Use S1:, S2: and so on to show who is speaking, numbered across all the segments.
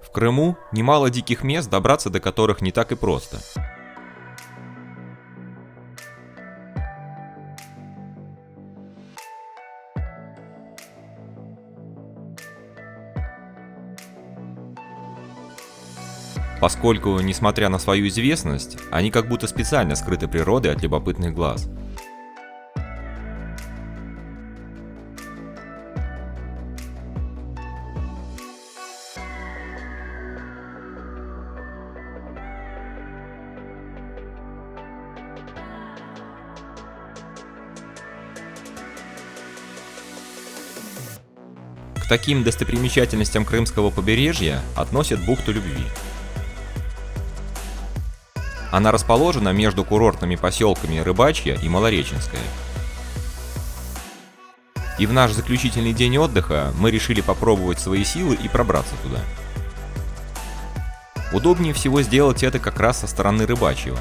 S1: В Крыму немало диких мест, добраться до которых не так и просто. Поскольку, несмотря на свою известность, они как будто специально скрыты природой от любопытных глаз. К таким достопримечательностям крымского побережья относят бухту Любви. Она расположена между курортными поселками Рыбачья и Малореченская. И в наш заключительный день отдыха мы решили попробовать свои силы и пробраться туда. Удобнее всего сделать это как раз со стороны Рыбачьего.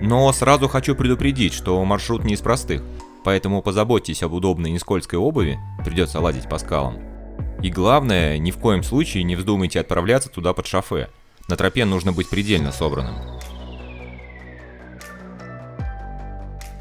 S1: Но сразу хочу предупредить, что маршрут не из простых, поэтому позаботьтесь об удобной и нескользкой обуви, придется ладить по скалам. И главное, ни в коем случае не вздумайте отправляться туда под шофе. На тропе нужно быть предельно собранным.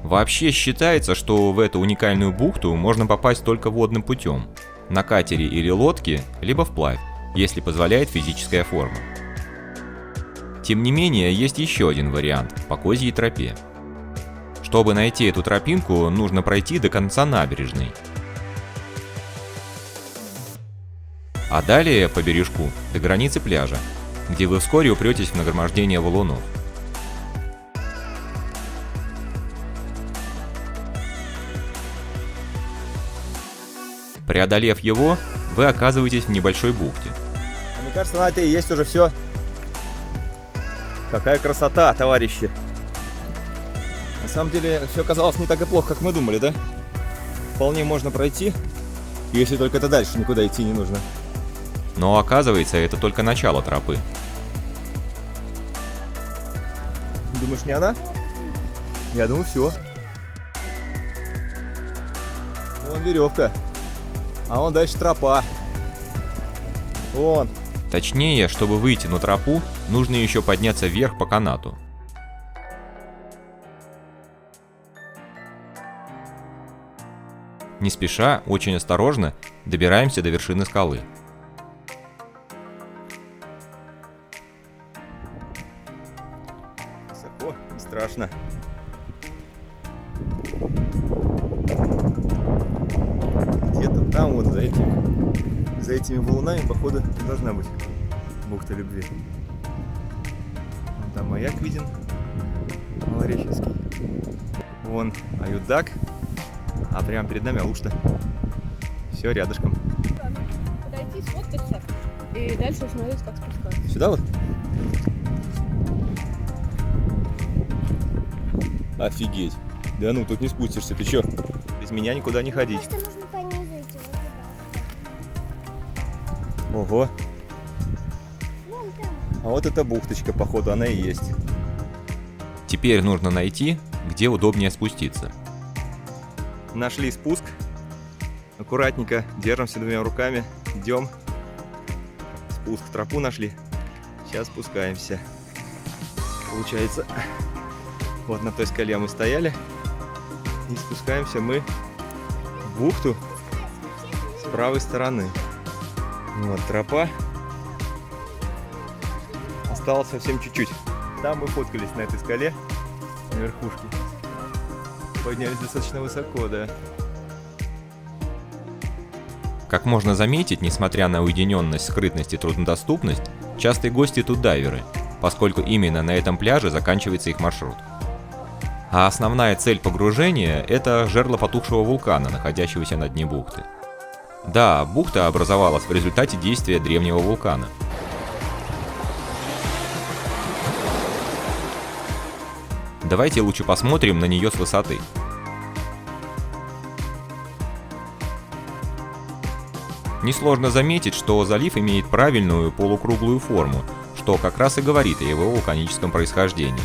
S1: Вообще считается, что в эту уникальную бухту можно попасть только водным путем. На катере или лодке, либо вплавь, если позволяет физическая форма. Тем не менее, есть еще один вариант – по козьей тропе. Чтобы найти эту тропинку, нужно пройти до конца набережной. А далее по бережку до границы пляжа, где вы вскоре упретесь в нагромождение валунов. Преодолев его, вы оказываетесь в небольшой бухте.
S2: Мне кажется, на это и есть уже все. Какая красота, товарищи! На самом деле, все оказалось не так и плохо, как мы думали, да? Вполне можно пройти, если только это дальше никуда идти не нужно.
S1: Но оказывается, это только начало тропы.
S2: Думаешь, не она? Я думаю, все. Вон веревка. А вон дальше тропа. Вон.
S1: Точнее, чтобы выйти на тропу, нужно еще подняться вверх по канату. Не спеша, очень осторожно, добираемся до вершины скалы.
S2: Высоко, не страшно. Где-то там вот за этими валунами, походу, должна быть бухта Любви. Вон там маяк виден, Малореченский. Вон Аюдак, а прямо перед нами Алушта. Все рядышком.
S3: Подойти, сфоткаться и дальше смотреть, как спускаться.
S2: Сюда вот? Офигеть. Да ну, тут не спустишься, ты чё? Без меня никуда не ходить.
S4: Просто нужно понизить его.
S2: Ого.
S4: Вон там.
S2: А вот эта бухточка, походу, она и есть.
S1: Теперь нужно найти, где удобнее спуститься.
S2: Нашли спуск. Аккуратненько держимся двумя руками. Идем. Спуск, тропу нашли. Сейчас спускаемся. Получается, вот на той скале мы стояли. И спускаемся мы в бухту с правой стороны. Вот тропа. Осталось совсем чуть-чуть. Там мы фоткались на этой скале, на верхушке. Поднялись достаточно высоко, да.
S1: Как можно заметить, несмотря на уединенность, скрытность и труднодоступность, частые гости тут дайверы, поскольку именно на этом пляже заканчивается их маршрут. А основная цель погружения – это жерло потухшего вулкана, находящегося на дне бухты. Да, бухта образовалась в результате действия древнего вулкана. Давайте лучше посмотрим на нее с высоты. Несложно заметить, что залив имеет правильную полукруглую форму, что как раз и говорит о его вулканическом происхождении.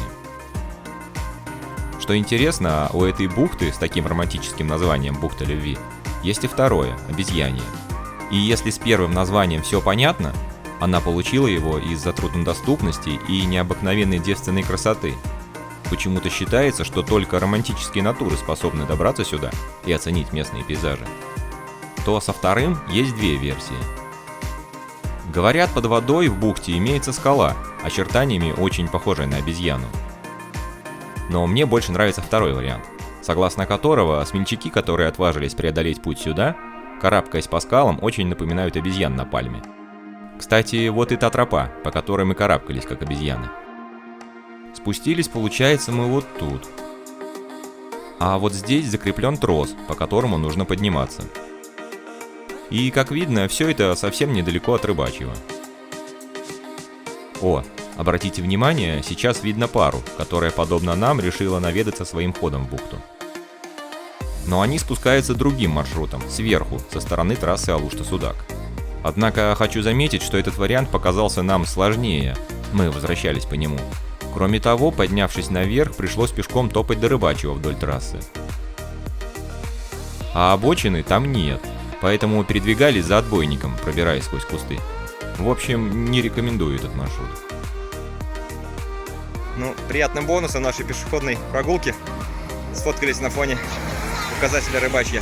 S1: Что интересно, у этой бухты с таким романтическим названием «Бухта Любви» есть и второе – обезьянье. И если с первым названием все понятно, она получила его из-за труднодоступности и необыкновенной девственной красоты. Почему-то считается, что только романтические натуры способны добраться сюда и оценить местные пейзажи. То со вторым есть две версии. Говорят, под водой в бухте имеется скала, очертаниями очень похожая на обезьяну. Но мне больше нравится второй вариант, согласно которого смельчаки, которые отважились преодолеть путь сюда, карабкаясь по скалам, очень напоминают обезьян на пальме. Кстати, вот и та тропа, по которой мы карабкались, как обезьяны. Спустились, получается, мы вот тут. А вот здесь закреплен трос, по которому нужно подниматься. И, как видно, все это совсем недалеко от Рыбачьего. О, обратите внимание, сейчас видно пару, которая, подобно нам, решила наведаться своим ходом в бухту. Но они спускаются другим маршрутом, сверху, со стороны трассы Алушта-Судак. Однако хочу заметить, что этот вариант показался нам сложнее, мы возвращались по нему. Кроме того, поднявшись наверх, пришлось пешком топать до Рыбачьего вдоль трассы. А обочины там нет, поэтому передвигались за отбойником, пробираясь сквозь кусты. В общем, не рекомендую этот маршрут.
S2: Ну, приятным бонусом нашей пешеходной прогулки сфоткались на фоне указателя Рыбачья.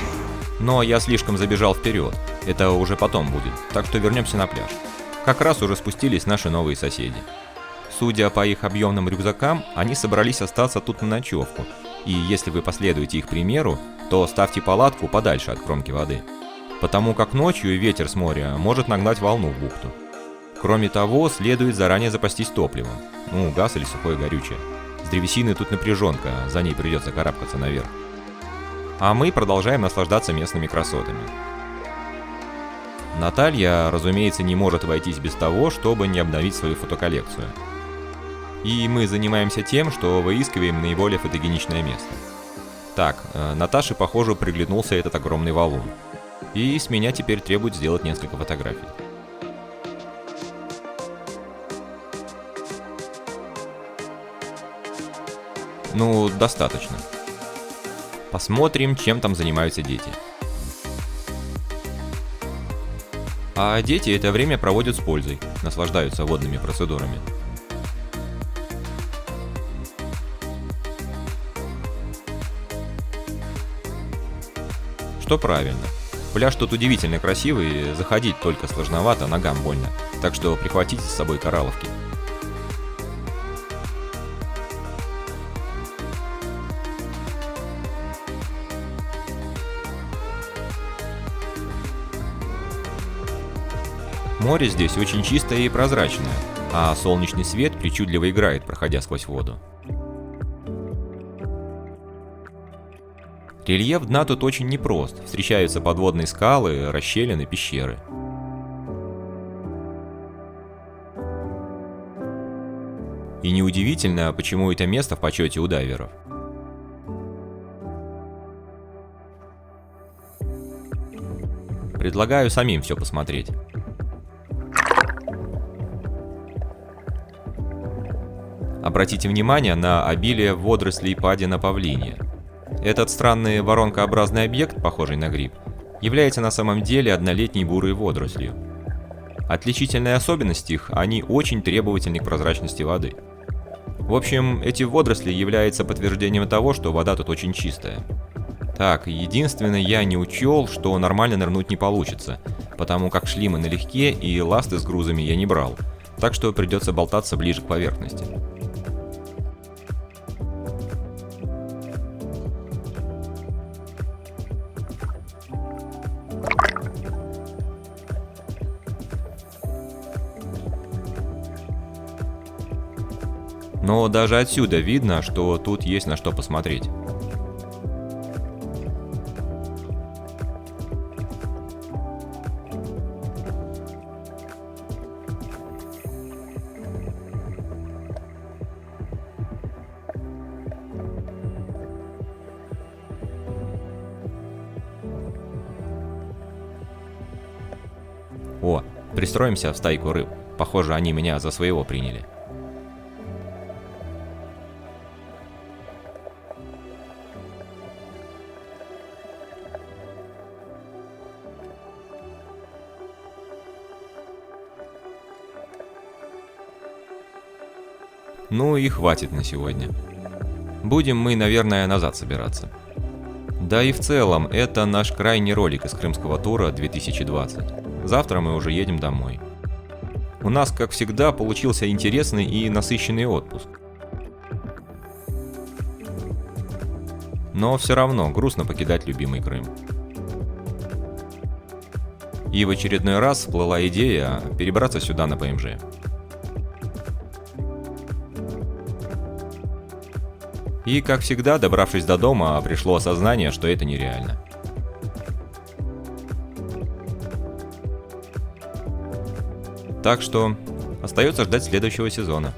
S1: Но я слишком забежал вперед, это уже потом будет, так что вернемся на пляж. Как раз уже спустились наши новые соседи. Судя по их объемным рюкзакам, они собрались остаться тут на ночевку, и если вы последуете их примеру, то ставьте палатку подальше от кромки воды, потому как ночью ветер с моря может нагнать волну в бухту. Кроме того, следует заранее запастись топливом, газ или сухое горючее. С древесиной тут напряженка, за ней придется карабкаться наверх. А мы продолжаем наслаждаться местными красотами. Наталья, разумеется, не может обойтись без того, чтобы не обновить свою фотоколлекцию. И мы занимаемся тем, что выискиваем наиболее фотогеничное место. Так, Наташе, похоже, приглянулся этот огромный валун. И с меня теперь требует сделать несколько фотографий. Ну, достаточно. Посмотрим, чем там занимаются дети. А дети это время проводят с пользой, наслаждаются водными процедурами. Что правильно. Пляж тут удивительно красивый, заходить только сложновато, ногам больно, так что прихватите с собой коралловки. Море здесь очень чистое и прозрачное, а солнечный свет причудливо играет, проходя сквозь воду. Рельеф дна тут очень непрост, встречаются подводные скалы, расщелины, пещеры. И неудивительно, почему это место в почете у дайверов. Предлагаю самим все посмотреть. Обратите внимание на обилие водорослей падина павлиния. Этот странный воронкообразный объект, похожий на гриб, является на самом деле однолетней бурой водорослью. Отличительная особенность их – они очень требовательны к прозрачности воды. В общем, эти водоросли являются подтверждением того, что вода тут очень чистая. Так, единственное, я не учел, что нормально нырнуть не получится, потому как шли мы налегке и ласты с грузами я не брал, так что придется болтаться ближе к поверхности. Но даже отсюда видно, что тут есть на что посмотреть. О, пристроимся в стайку рыб. Похоже, они меня за своего приняли. Ну и хватит на сегодня. Будем мы, наверное, назад собираться. Да и в целом, это наш крайний ролик из Крымского тура 2020. Завтра мы уже едем домой. У нас, как всегда, получился интересный и насыщенный отпуск. Но все равно грустно покидать любимый Крым. И в очередной раз всплыла идея перебраться сюда на ПМЖ. И, как всегда, добравшись до дома, пришло осознание, что это нереально. Так что остается ждать следующего сезона.